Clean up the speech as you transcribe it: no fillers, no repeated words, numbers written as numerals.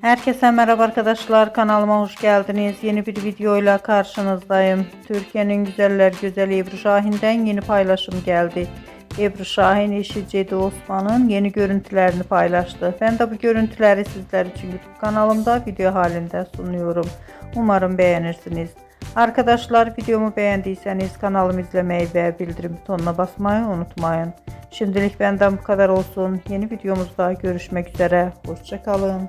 Herkese merhaba arkadaşlar, kanalıma hoş geldiniz. Yeni bir videoyla karşınızdayım. Türkiye'nin güzeller güzeli Ebru Şahin'den yeni paylaşım geldi. Ebru Şahin eşi Cedi Osman'ın yeni görüntülerini paylaştı. Ben de bu görüntüleri sizler için YouTube kanalımda video halinde sunuyorum. Umarım beğenirsiniz. Arkadaşlar, videomu beğendiyseniz kanalımı izlemeyi ve bildirim butonuna basmayı unutmayın. Şimdilik benden bu kadar olsun. Yeni videomuzda görüşmek üzere. Hoşça kalın.